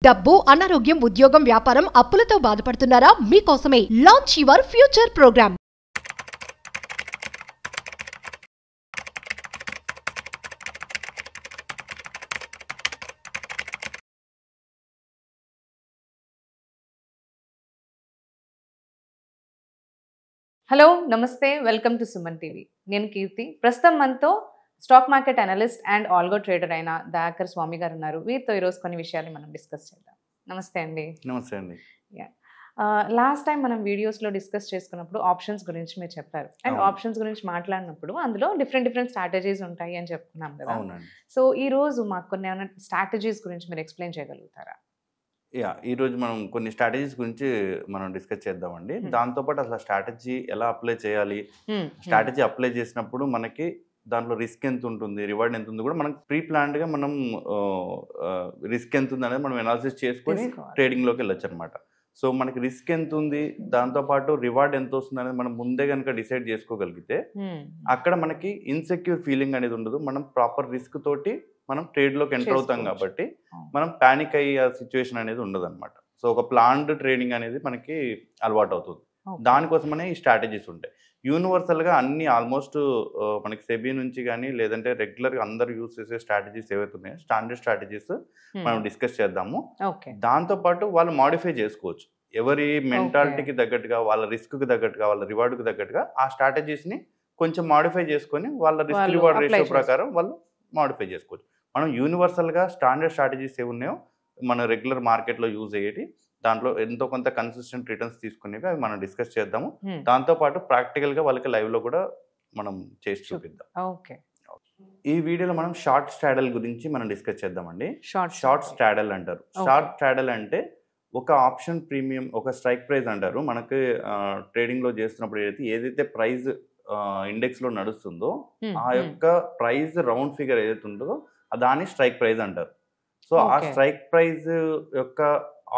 డబ్బు, అనారోగ్యం, ఉద్యోగం, వ్యాపారం, అప్పులతో బాధపడుతున్నారా? మీకోసమే launch your future program. Hello నమస్తే వెల్కమ్ టు సుమన్ టీవీ. నేను కీర్తి. ప్రస్తుతం మనతో stock market analyst and algo trader అయిన దయాకర్ స్వామి గారు ఉన్నారు. వీరితో ఈరోజు కొన్ని విషయాలు మనం డిస్కస్ చేద్దాం. నమస్తే అండి. నమస్తే అండి. లాస్ట్ టైం మనం వీడియోస్లో డిస్కస్ చేసుకున్నప్పుడు ఆప్షన్స్ గురించి మీరు చెప్పారు. అండ్ ఆప్షన్స్ గురించి మాట్లాడినప్పుడు అందులో డిఫరెంట్ స్ట్రాటజీస్ ఉంటాయి అని చెప్పుకున్నాం కదా. సో ఈ రోజు మాకు కొన్ని ఏమైనా స్ట్రాటజీస్ గురించి మీరు ఎక్స్ప్లెయిన్ చేయగలుగుతారా? ఈరోజు మనం కొన్ని స్ట్రాటజీస్ గురించి మనం డిస్కస్ చేద్దామండి. దాంతోపాటు అసలు స్ట్రాటజీ ఎలా అప్లై చేయాలి, స్ట్రాటజీ అప్లై చేసినప్పుడు మనకి దాంట్లో రిస్క్ ఎంత ఉంటుంది, రివార్డ్ ఎంత ఉంది కూడా మనం ప్రీ ప్లాన్డ్గా మనం రిస్క్ ఎంత ఉంది అనేది మనం అనాలిసిస్ చేసుకొని ట్రేడింగ్లోకి వెళ్ళొచ్చు అనమాట. సో మనకి రిస్క్ ఎంత ఉంది, దాంతోపాటు రివార్డ్ ఎంత వస్తుంది అనేది మనం ముందే కనుక డిసైడ్ చేసుకోగలిగితే అక్కడ మనకి ఇన్సెక్యూర్ ఫీలింగ్ అనేది ఉండదు. మనం ప్రాపర్ రిస్క్ తోటి మనం ట్రేడ్లోకి ఎంటర్ అవుతాం కాబట్టి మనం ప్యానిక్ అయ్యే సిచ్యువేషన్ అనేది ఉండదు అనమాట. సో ఒక ప్లాన్డ్ ట్రేడింగ్ అనేది మనకి అలవాటు అవుతుంది. దానికోసమనే ఈ స్ట్రాటజీస్ ఉంటాయి. యూనివర్సల్గా అన్ని ఆల్మోస్ట్ మనకి సెబీ నుంచి కానీ లేదంటే రెగ్యులర్గా అందరు యూజ్ చేసే స్ట్రాటజీస్ ఏవైతే ఉన్నాయో స్టాండర్డ్ స్ట్రాటజీస్ మనం డిస్కస్ చేద్దాము. దాంతోపాటు వాళ్ళు మాడిఫై చేసుకోవచ్చు. ఎవరి మెంటాలిటీకి తగ్గట్టుగా, వాళ్ళ రిస్క్కి తగ్గట్టుగా, వాళ్ళ రివార్డ్కి తగ్గట్టుగా ఆ స్ట్రాటజీస్ని కొంచెం మాడిఫై చేసుకొని వాళ్ళ రిస్క్ రివార్డ్ రేషియో ప్రకారం వాళ్ళు మాడిఫై చేసుకోవచ్చు. మనం యూనివర్సల్గా స్టాండర్డ్ స్ట్రాటజీస్ ఏవి ఉన్నాయో మన రెగ్యులర్ మార్కెట్లో యూజ్ అయ్యేటి, దాంట్లో ఎంతో కొంత కన్సిస్టెంట్ రిటర్న్స్ తీసుకునేవి అవి మనం డిస్కస్ చేద్దాము. దాంతోపాటు ప్రాక్టికల్గా వాళ్ళకి లైవ్లో కూడా మనం చేసి చూపిద్దాం. ఈ వీడియోలో మనం షార్ట్ స్ట్రాడల్ గురించి మనం డిస్కస్ చేద్దామండి. షార్ట్ స్ట్రాడల్ అంటారు. షార్ట్ స్ట్రాడల్ అంటే ఒక ఆప్షన్ ప్రీమియం, ఒక స్ట్రైక్ ప్రైస్ అంటారు. మనకి ట్రేడింగ్లో చేస్తున్నప్పుడు ఏదైతే ప్రైస్ ఇండెక్స్లో నడుస్తుందో ఆ యొక్క ప్రైస్ రౌండ్ ఫిగర్ ఏదైతే ఉంటుందో దాన్ని స్ట్రైక్ ప్రైస్ అంటారు. సో ఆ స్ట్రైక్ ప్రైస్ యొక్క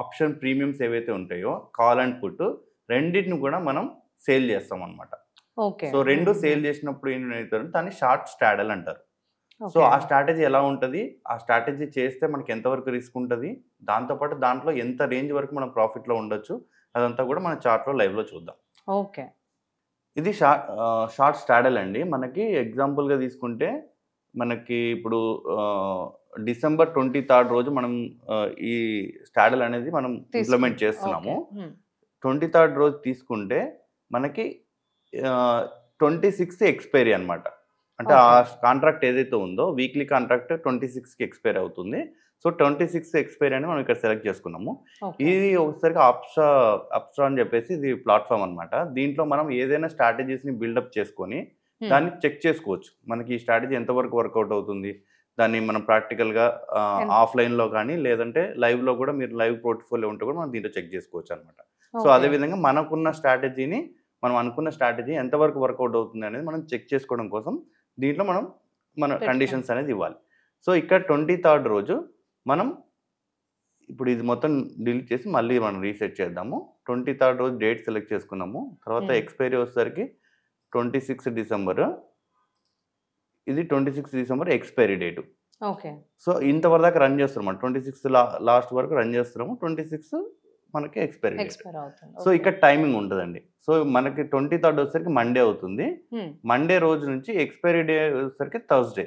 ఆప్షన్ ప్రీమియమ్స్ ఏవైతే ఉంటాయో కాల్ అండ్ పుట్ రెండింటిని కూడా మనం సేల్ చేస్తాం అనమాట. సో రెండు సేల్ చేసినప్పుడు ఏంటంటే దాన్ని షార్ట్ స్ట్రాడల్ అంటారు. సో ఆ స్ట్రాటజీ ఎలా ఉంటుంది, ఆ స్ట్రాటజీ చేస్తే మనకి ఎంతవరకు రిస్క్ ఉంటుంది, దాంతోపాటు దాంట్లో ఎంత రేంజ్ వరకు మనం ప్రాఫిట్లో ఉండొచ్చు, అదంతా కూడా మన చార్ట్లో లైవ్లో చూద్దాం. ఓకే, ఇది షార్ట్ స్ట్రాడల్ అండి. మనకి ఎగ్జాంపుల్గా తీసుకుంటే మనకి ఇప్పుడు డిసెంబర్ 23 రోజు మనం ఈ స్ట్రాడల్ అనేది మనం ఇంప్లిమెంట్ చేస్తున్నాము. 23 రోజు తీసుకుంటే మనకి 26 ఎక్స్పైరీ అనమాట. అంటే ఆ కాంట్రాక్ట్ ఏదైతే ఉందో వీక్లీ కాంట్రాక్ట్ 26కి ఎక్స్పైర్ అవుతుంది. సో 26 ఎక్స్పైరీ అని మనం ఇక్కడ సెలెక్ట్ చేసుకున్నాము. ఇది ఒకసారిగా అప్స్ట్రా అని చెప్పేసి ఇది ప్లాట్ఫామ్ అనమాట. దీంట్లో మనం ఏదైనా స్ట్రాటజీస్ని బిల్డప్ చేసుకొని దాన్ని చెక్ చేసుకోవచ్చు. మనకి ఈ స్ట్రాటజీ ఎంతవరకు వర్కౌట్ అవుతుంది, దాన్ని మనం ప్రాక్టికల్గా ఆఫ్లైన్లో కానీ లేదంటే లైవ్లో కూడా మీరు లైవ్ పోర్ట్ఫోలియో ఉంటే కూడా మనం దీంట్లో చెక్ చేసుకోవచ్చు అనమాట. సో అదేవిధంగా మనకున్న స్ట్రాటజీని మనం అనుకున్న స్ట్రాటజీ ఎంతవరకు వర్కౌట్ అవుతుంది అనేది మనం చెక్ చేసుకోవడం కోసం దీంట్లో మన కండిషన్స్ అనేది ఇవ్వాలి. సో ఇక్కడ 23 రోజు మనం ఇప్పుడు ఇది మొత్తం డిలీట్ చేసి మళ్ళీ మనం రీసెట్ చేద్దాము. 23 రోజు డేట్ సెలెక్ట్ చేసుకున్నాము. తర్వాత ఎక్స్పైరీ వచ్చేసరికి 26 డిసెంబర్. ఇది 26 డిసెంబర్ ఎక్స్పైరీ డేటు. సో ఇంతవరకు దాకా రన్ చేస్తున్నాం. 26 లాస్ట్ వరకు రన్ చేస్తున్నాము. 26 మనకి ఎక్స్పైరీ డేట్. సో ఇక్కడ టైమింగ్ ఉంటుందండి. సో మనకి 23 వచ్చేసరికి మండే అవుతుంది. మండే రోజు నుంచి ఎక్స్పైరీ డే వచ్చేసరికి థర్స్డే.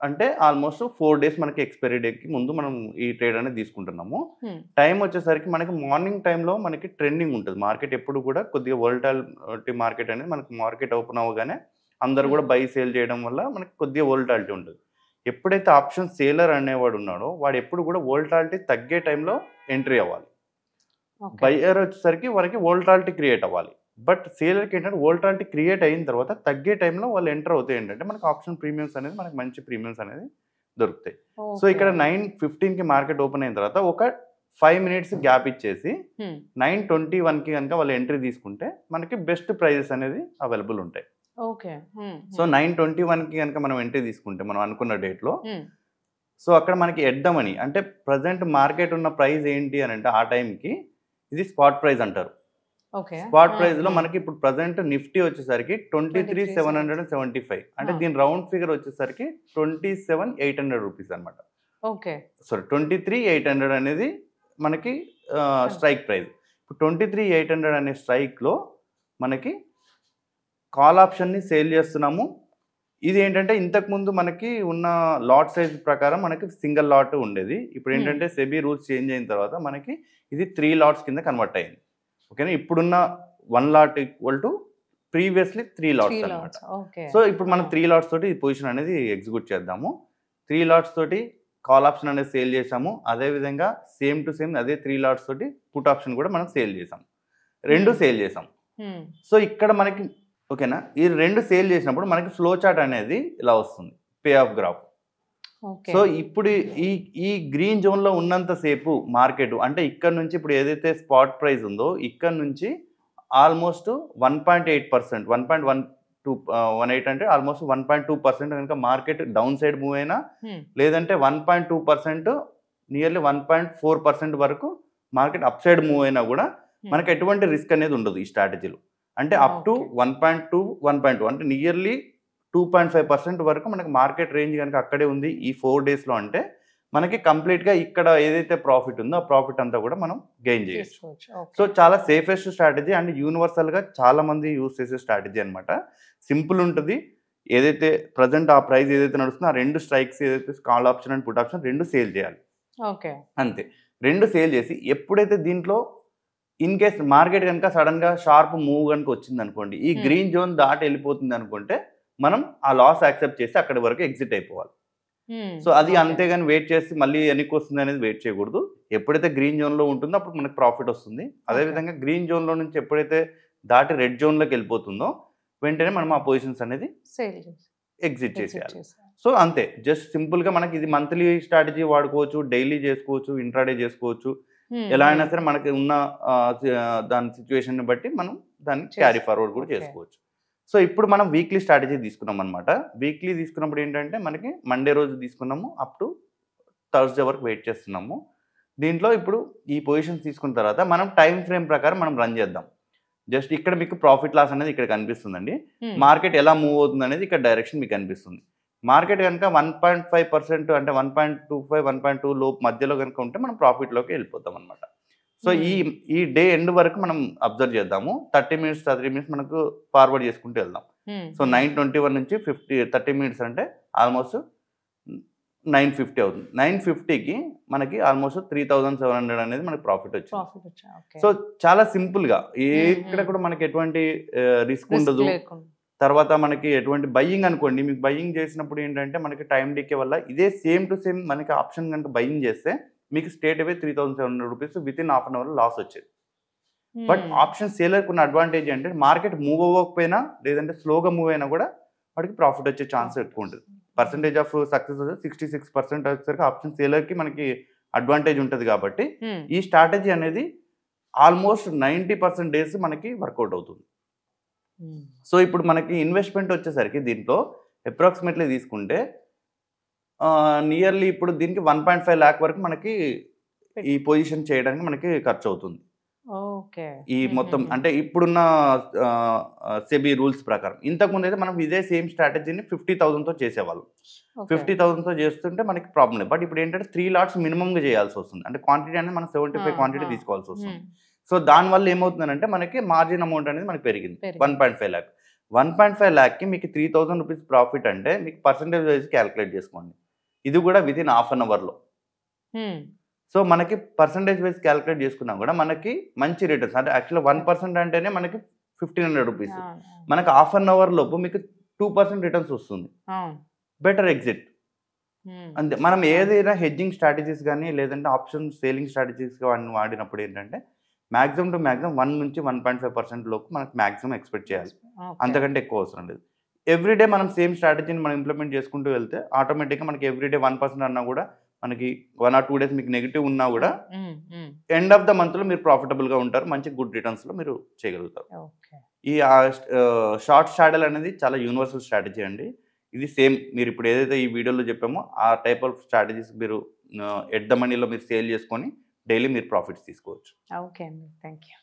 అంటే ఆల్మోస్ట్ 4 డేస్ మనకి ఎక్స్పైరీ డేకి ముందు మనం ఈ ట్రేడ్ అనేది తీసుకుంటున్నాము. టైం వచ్చేసరికి మనకి మార్నింగ్ టైంలో మనకి ట్రెండింగ్ ఉంటుంది. మార్కెట్ ఎప్పుడు కూడా కొద్దిగా వోల్టాలిటీ మార్కెట్ అనేది మనకి మార్కెట్ ఓపెన్ అవ్వగానే అందరు కూడా బై సేల్ చేయడం వల్ల మనకి కొద్దిగా వోల్టాలిటీ ఉంటుంది. ఎప్పుడైతే ఆప్షన్ సేలర్ అనేవాడు ఉన్నాడో వాడు ఎప్పుడు కూడా వోల్టాలిటీ తగ్గే టైంలో ఎంట్రీ అవ్వాలి. బయర్ వచ్చేసరికి వారికి వోల్టాలిటీ క్రియేట్ అవ్వాలి. బట్ సేలర్కి ఏంటంటే వోల్టాలిటీ క్రియేట్ అయిన తర్వాత తగ్గే టైంలో వాళ్ళు ఎంటర్ అవుతాయి. ఏంటంటే మనకు ఆప్షన్ ప్రీమియమ్స్ అనేది మనకి మంచి ప్రీమియమ్స్ అనేది దొరుకుతాయి. సో ఇక్కడ 9:15కి మార్కెట్ ఓపెన్ అయిన తర్వాత ఒక 5 minutes గ్యాప్ ఇచ్చేసి 9:21కి కనుక వాళ్ళు ఎంట్రీ తీసుకుంటే మనకి బెస్ట్ ప్రైజెస్ అనేది అవైలబుల్ ఉంటాయి. సో 9:21కి కనుక మనం ఎంట్రీ తీసుకుంటే మనం అనుకున్న డేట్లో సో అక్కడ మనకి ఎడ్డమని అంటే ప్రజెంట్ మార్కెట్ ఉన్న ప్రైస్ ఏంటి అని అంటే ఆ టైంకి ఇది స్పాట్ ప్రైస్ అంటారు. స్పాట్ ప్రైస్ లో మనకి ఇప్పుడు ప్రజెంట్ నిఫ్టీ వచ్చేసరికి 23,775 అంటే దీని రౌండ్ ఫిగర్ వచ్చేసరికి 27,800 రూపీస్ అనమాట. ఓకే. సారీ 23,800 అనేది మనకి స్ట్రైక్ ప్రైస్. ఇప్పుడు 23,800 అనే స్ట్రైక్లో మనకి కాల్ ఆప్షన్ని సేల్ చేస్తున్నాము. ఇది ఏంటంటే ఇంతకుముందు మనకి ఉన్న లాట్ సైజ్ ప్రకారం మనకి సింగిల్ లాట్ ఉండేది. ఇప్పుడు ఏంటంటే సెబీ రూల్స్ చేంజ్ అయిన తర్వాత మనకి ఇది 3 లాట్స్ కింద కన్వర్ట్ అయింది. ఓకేనా, ఇప్పుడున్న 1 lot equal to previously 3 LADS అనమాట. సో ఇప్పుడు మనం 3 లాట్స్ తోటి ఈ పొజిషన్ అనేది ఎగ్జిక్యూట్ చేద్దాము. 3 లాట్స్ తోటి కాల్ ఆప్షన్ అనేది సేల్ చేసాము. అదేవిధంగా సేమ్ టు సేమ్ అదే 3 లాట్స్ తోటి పుట్ ఆప్షన్ కూడా మనం సేల్ చేసాం. 2 సేల్ చేసాం. సో ఇక్కడ మనకి ఓకేనా, ఈ 2 సేల్ చేసినప్పుడు మనకి ఫ్లో చార్ట్ అనేది ఇలా వస్తుంది, పే ఆఫ్ గ్రాఫ్. సో ఇప్పుడు ఈ గ్రీన్ జోన్లో ఉన్నంతసేపు మార్కెట్ అంటే ఇక్కడ నుంచి ఇప్పుడు ఏదైతే స్పాట్ ప్రైస్ ఉందో ఇక్కడ నుంచి ఆల్మోస్ట్ 1.8%, 1.18 అంటే ఆల్మోస్ట్ 1.2% కనుక మార్కెట్ డౌన్ సైడ్ మూవ్ అయినా, లేదంటే 1.2% నియర్లీ 1.4% వరకు మార్కెట్ అప్ సైడ్ మూవ్ అయినా కూడా మనకి ఎటువంటి రిస్క్ అనేది ఉండదు ఈ స్ట్రాటజీలో. అంటే అప్ టు 1.2 అంటే నియర్లీ 2.5% వరకు మనకి మార్కెట్ రేంజ్ కనుక అక్కడే ఉంది ఈ 4 డేస్లో. అంటే మనకి కంప్లీట్గా ఇక్కడ ఏదైతే ప్రాఫిట్ ఉందో ఆ ప్రాఫిట్ అంతా కూడా మనం గెయిన్ చేయొచ్చు. సో చాలా సేఫెస్ట్ స్ట్రాటజీ అండ్ యూనివర్సల్గా చాలా మంది యూజ్ చేసే స్ట్రాటజీ అనమాట. సింపుల్ ఉంటుంది. ఏదైతే ప్రజెంట్ ఆ ప్రైస్ ఏదైతే నడుస్తుందో ఆ 2 స్ట్రైక్స్ ఏదైతే call option and put option 2 sale చేయాలి. ఓకే, అంతే. 2 సేల్ చేసి ఎప్పుడైతే దీంట్లో ఇన్ కేస్ మార్కెట్ కనుక సడన్గా షార్ప్ మూవ్ కనుక వచ్చింది అనుకోండి, ఈ గ్రీన్ జోన్ దాటి వెళ్ళిపోతుంది అనుకుంటే మనం ఆ లాస్ యాక్సెప్ట్ చేసి అక్కడి వరకు ఎగ్జిట్ అయిపోవాలి. సో అది అంతేగాని వెయిట్ చేసి మళ్ళీ వెనక్కి వస్తుంది అనేది వెయిట్ చేయకూడదు. ఎప్పుడైతే గ్రీన్ జోన్లో ఉంటుందో అప్పుడు మనకు ప్రాఫిట్ వస్తుంది. అదేవిధంగా గ్రీన్ జోన్లో నుంచి ఎప్పుడైతే దాటి రెడ్ జోన్లోకి వెళ్ళిపోతుందో వెంటనే మనం ఆ పొజిషన్స్ అనేది ఎగ్జిట్ చేసేయాలి. సో అంతే, జస్ట్ సింపుల్గా మనకి ఇది మంత్లీ స్ట్రాటజీ వాడుకోవచ్చు, డైలీ చేసుకోవచ్చు, ఇంట్రాడే చేసుకోవచ్చు. ఎలా అయినా సరే మనకి ఉన్న దాని సిచ్యువేషన్ బట్టి మనం దాన్ని క్యారీ ఫార్వర్డ్ కూడా చేసుకోవచ్చు. సో ఇప్పుడు మనం వీక్లీ స్ట్రాటజీ తీసుకున్నాం అనమాట. వీక్లీ తీసుకున్నప్పుడు ఏంటంటే మనకి మండే రోజు తీసుకున్నాము, అప్ టు థర్స్డే వరకు వెయిట్ చేస్తున్నాము. దీంట్లో ఇప్పుడు ఈ పొజిషన్స్ తీసుకున్న తర్వాత మనం టైం ఫ్రేమ్ ప్రకారం మనం రన్ చేద్దాం. జస్ట్ ఇక్కడ మీకు ప్రాఫిట్ లాస్ అనేది ఇక్కడ కనిపిస్తుందండి. మార్కెట్ ఎలా మూవ్ అవుతుంది అనేది ఇక్కడ డైరెక్షన్ మీకు కనిపిస్తుంది. మార్కెట్ కనుక 1.5% అంటే 1.25, 1.2 లోపు మధ్యలో కనుక ఉంటే మనం ప్రాఫిట్లోకి వెళ్ళిపోతాం అనమాట. సో ఈ డే ఎండ్ వరకు మనం అబ్జర్వ్ చేద్దాము. 30 మినిట్స్ మనకు ఫార్వర్డ్ చేసుకుంటూ వెళ్దాం. సో 9:21 నుంచి 30 మినిట్స్ అంటే ఆల్మోస్ట్ 9:50 అవుతుంది. 9:50కి మనకి ఆల్మోస్ట్ 3,700 అనేది మనకి ప్రాఫిట్ వచ్చింది. సో చాలా సింపుల్గా ఇక్కడ కూడా మనకి ఎటువంటి రిస్క్ ఉండదు. తర్వాత మనకి ఎటువంటి బయ్యింగ్ అనుకోండి, మీకు బయ్యింగ్ చేసినప్పుడు ఏంటంటే మనకి టైం డీకే వల్ల ఇదే సేమ్ టు సేమ్ మనకి ఆప్షన్ కనుక బయ్యింగ్ చేస్తే మీకు straight away 3,700 rupees within half an hour loss వచ్చేది. బట్ ఆప్షన్ సేలర్కి ఉన్న అడ్వాంటేజ్ అంటే మార్కెట్ మూవ్ అవ్వకపోయినా లేదంటే స్లోగా మూవ్ అయినా కూడా వాడికి ప్రాఫిట్ వచ్చే ఛాన్స్ ఎక్కువ ఉంటుంది. పర్సెంటేజ్ ఆఫ్ సక్సెస్ 66% వచ్చేసరికి ఆప్షన్ సేలర్కి మనకి అడ్వాంటేజ్ ఉంటుంది. కాబట్టి ఈ స్ట్రాటజీ అనేది ఆల్మోస్ట్ 90% డేస్ మనకి వర్కౌట్ అవుతుంది. సో ఇప్పుడు మనకి ఇన్వెస్ట్మెంట్ వచ్చేసరికి దీంట్లో అప్రాక్సిమేట్లీ తీసుకుంటే నియర్లీ ఇప్పుడు దీనికి 1.5 lakh వరకు మనకి ఈ పొజిషన్ చేయడానికి మనకి ఖర్చు అవుతుంది. ఈ మొత్తం అంటే ఇప్పుడున్న సెబీ రూల్స్ ప్రకారం. ఇంతకుముందు అయితే మనం ఇదే సేమ్ స్ట్రాటజీని 50,000తో చేసేవాళ్ళం. 50,000తో చేస్తుంటే మనకి ప్రాబ్లం లేదు. బట్ ఇప్పుడు ఏంటంటే 3 లాట్స్ మినిమంగా చేయాల్సి వస్తుంది. అంటే క్వాంటిటీ అనేది మనం 75 క్వాంటిటీ తీసుకోవాల్సి వస్తుంది. సో దానివల్ల ఏమవుతుందంటే మనకి మార్జిన్ అమౌంట్ అనేది మనకి పెరిగింది 1.5 lakh. 1.5 lakh మీకు 3,000 రూపీస్ ప్రాఫిట్ అంటే మీకు పర్సెంటేజ్ వైజ్ క్యాలిక్యులేట్ చేసుకోండి. ఇది కూడా విత్ ఇన్ హాఫ్ అన్ అవర్లో. సో మనకి పర్సెంటేజ్ వైజ్ క్యాలిక్యులేట్ చేసుకున్నా కూడా మనకి మంచి రిటర్న్స్. అంటే యాక్చువల్గా 1% అంటేనే మనకి 1,500 రూపీస్. మనకి హాఫ్ అన్ అవర్ లోపు మీకు 2% రిటర్న్స్ వస్తుంది. బెటర్ ఎగ్జిట్ అంతే. మనం ఏదైనా హెడ్జింగ్ స్ట్రాటజీస్ కానీ లేదంటే ఆప్షన్ సేలింగ్ స్ట్రాటజీస్ కానీ వాడినప్పుడు ఏంటంటే మ్యాక్సిమం టు మ్యాక్సిమం 1 నుంచి 1.5% లోపు మనకు మ్యాక్సిమం ఎక్స్పెక్ట్ చేయాలి. అంతకంటే ఎక్కువ అవసరం లేదు. ఎవ్రీడే మనం సేమ్ స్ట్రాటజీని మనం ఇంప్లిమెంట్ చేసుకుంటూ వెళ్తే ఆటోమేటిక్గా మనకి ఎవ్రీడే 1% అన్నా కూడా మనకి 1 or 2 days మీకు నెగిటివ్ ఉన్నా కూడా ఎండ్ ఆఫ్ ద మంత్లో మీరు ప్రాఫిటబుల్గా ఉంటారు. మంచి గుడ్ రిటర్న్స్లో మీరు చేయగలుగుతారు. ఈ షార్ట్ స్ట్రాటజీ అనేది చాలా యూనివర్సల్ స్ట్రాటజీ అండి. ఇది సేమ్ మీరు ఇప్పుడు ఏదైతే ఈ వీడియోలో చెప్పామో ఆ టైప్ ఆఫ్ స్ట్రాటజీస్ మీరు ఎట్ ద మనీలో మీరు సేల్ చేసుకొని డైలీ మీరు ప్రాఫిట్స్ తీసుకోవచ్చు. ఓకే అండి, థ్యాంక్ యూ.